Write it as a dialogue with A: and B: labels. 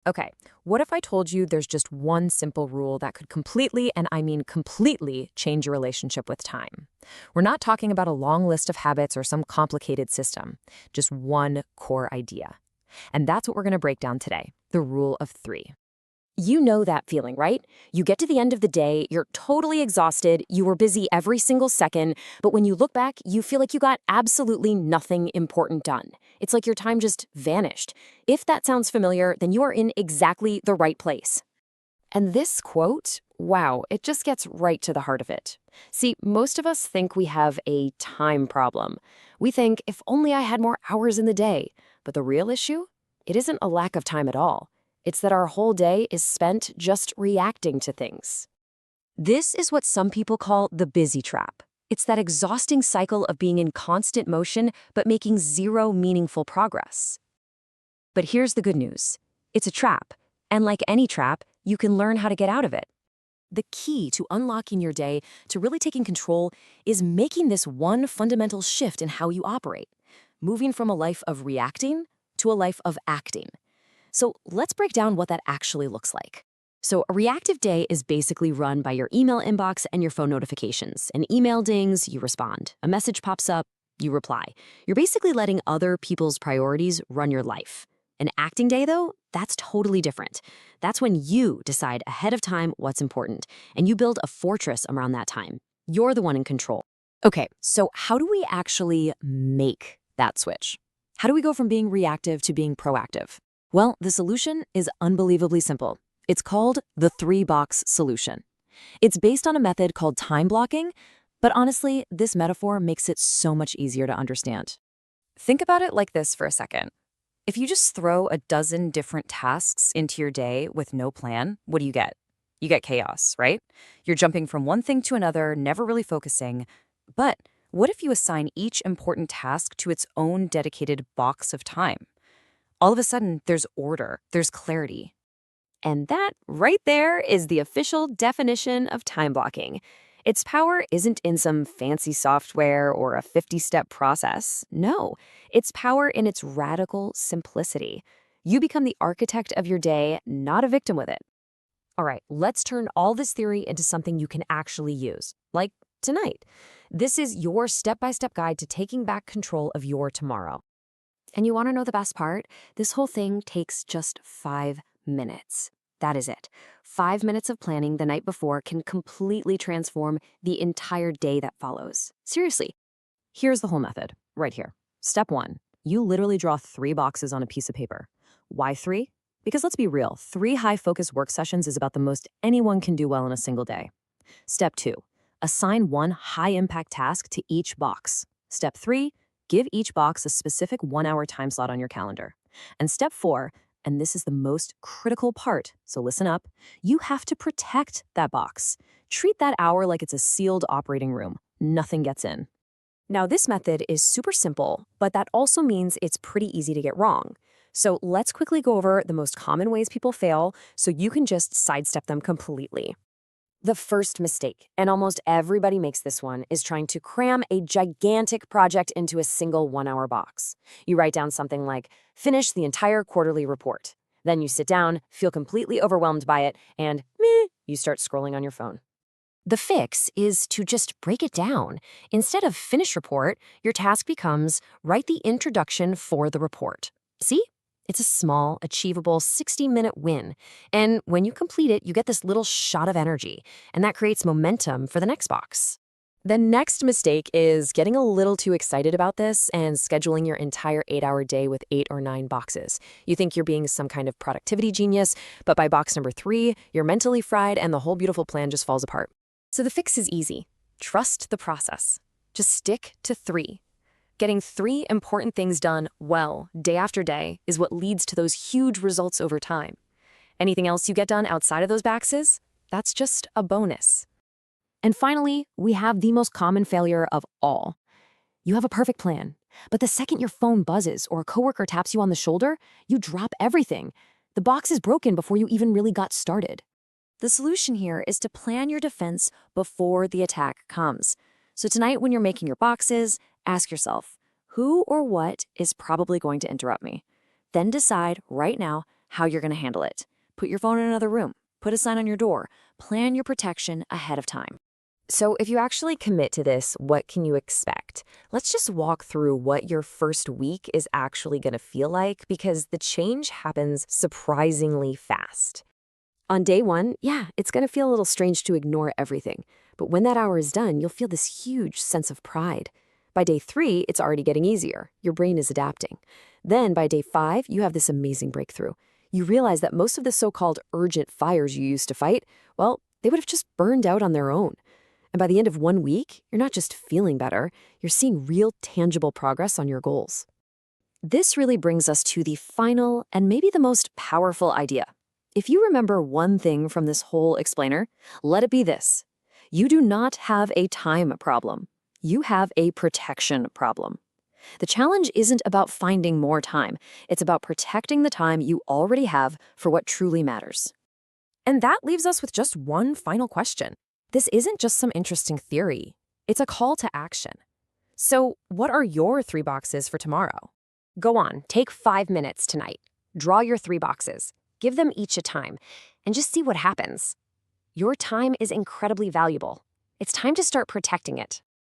A: Okay, what if I told you there's just one simple rule that could completely, and I mean completely, change your relationship with time? We're not talking about a long list of habits or some complicated system, just one core idea. And that's what we're going to break down today, the rule of three. You know that feeling, right? You get to the end of the day, you're totally exhausted, you were busy every single second, but when you look back, you feel like you got absolutely nothing important done. It's like your time just vanished. If that sounds familiar, then you are in exactly the right place. And this quote, wow, it just gets right to the heart of it. See, most of us think we have a time problem. We think, if only I had more hours in the day. But the real issue? It isn't a lack of time at all. It's that our whole day is spent just reacting to things. This is what some people call the busy trap. It's that exhausting cycle of being in constant motion but making zero meaningful progress. But here's the good news. It's a trap, and like any trap, you can learn how to get out of it. The key to unlocking your day, to really taking control, is making this one fundamental shift in how you operate, moving from a life of reacting to a life of acting. So let's break down what that actually looks like. So a reactive day is basically run by your email inbox and your phone notifications. An email dings, you respond. A message pops up, you reply. You're basically letting other people's priorities run your life. An acting day, though, that's totally different. That's when you decide ahead of time what's important, and you build a fortress around that time. You're the one in control. Okay, so how do we actually make that switch? How do we go from being reactive to being proactive? Well, the solution is unbelievably simple. It's called the three-box solution. It's based on a method called time blocking, but honestly, this metaphor makes it so much easier to understand. Think about it like this for a second. If you just throw a dozen different tasks into your day with no plan, what do you get? You get chaos, right? You're jumping from one thing to another, never really focusing. But what if you assign each important task to its own dedicated box of time? All of a sudden, there's order, there's clarity. And that right there is the official definition of time blocking. Its power isn't in some fancy software or a 50-step process. No, its power in its radical simplicity. You become the architect of your day, not a victim with it. All right, let's turn all this theory into something you can actually use, like tonight. This is your step-by-step guide to taking back control of your tomorrow. And you want to know the best part? This whole thing takes just 5 minutes. That is it. 5 minutes of planning the night before can completely transform the entire day that follows. Seriously. Here's the whole method, right here. Step 1. You literally draw 3 boxes on a piece of paper. Why 3? Because let's be real, 3 high-focus work sessions is about the most anyone can do well in a single day. Step 2. Assign one high-impact task to each box. Step 3. Give each box a specific 1-hour time slot on your calendar. And step 4, and this is the most critical part, so listen up, you have to protect that box. Treat that hour like it's a sealed operating room. Nothing gets in. Now, this method is super simple, but that also means it's pretty easy to get wrong. So let's quickly go over the most common ways people fail so you can just sidestep them completely. The first mistake, and almost everybody makes this one, is trying to cram a gigantic project into a single 1-hour box. You write down something like, finish the entire quarterly report. Then you sit down, feel completely overwhelmed by it, and you start scrolling on your phone. The fix is to just break it down. Instead of finish report, your task becomes write the introduction for the report. See? It's a small, achievable 60-minute win. And when you complete it, you get this little shot of energy, and that creates momentum for the next box. The next mistake is getting a little too excited about this and scheduling your entire 8-hour day with 8 or 9 boxes. You think you're being some kind of productivity genius, but by box number 3, you're mentally fried and the whole beautiful plan just falls apart. So the fix is easy. Trust the process. Just stick to 3. Getting 3 important things done well, day after day, is what leads to those huge results over time. Anything else you get done outside of those boxes? That's just a bonus. And finally, we have the most common failure of all. You have a perfect plan, but the second your phone buzzes or a coworker taps you on the shoulder, you drop everything. The box is broken before you even really got started. The solution here is to plan your defense before the attack comes. So tonight, when you're making your boxes, ask yourself, who or what is probably going to interrupt me? Then decide right now
B: how you're going to handle it. Put your phone in another room. Put a sign on your door. Plan your protection ahead of time.
A: So if you actually commit to this, what can you expect? Let's just walk through what your first week is actually going to feel like, because the change happens surprisingly fast.
B: On day 1, yeah, it's going to feel a little strange to ignore everything. But when that hour is done, you'll feel this huge sense of pride. By day 3, it's already getting easier. Your brain is adapting. Then by day 5, you have this amazing breakthrough. You realize that most of the so-called urgent fires you used to fight, well, they would have just burned out on their own. And by the end of 1 week, you're not just feeling better, you're seeing real tangible progress on your goals. This really brings us to the final and maybe the most powerful idea. If you remember one thing from this whole explainer, let it be this. You do not have a time problem. You have a protection problem. The challenge isn't about finding more time. It's about protecting the time you already have for what truly matters.
A: And that leaves us with just one final question. This isn't just some interesting theory. It's a call to action. So, what are your 3 boxes for tomorrow? Go on, take 5 minutes tonight. Draw your 3 boxes. Give them each a time, and just see what happens. Your time is incredibly valuable. It's time to start protecting it.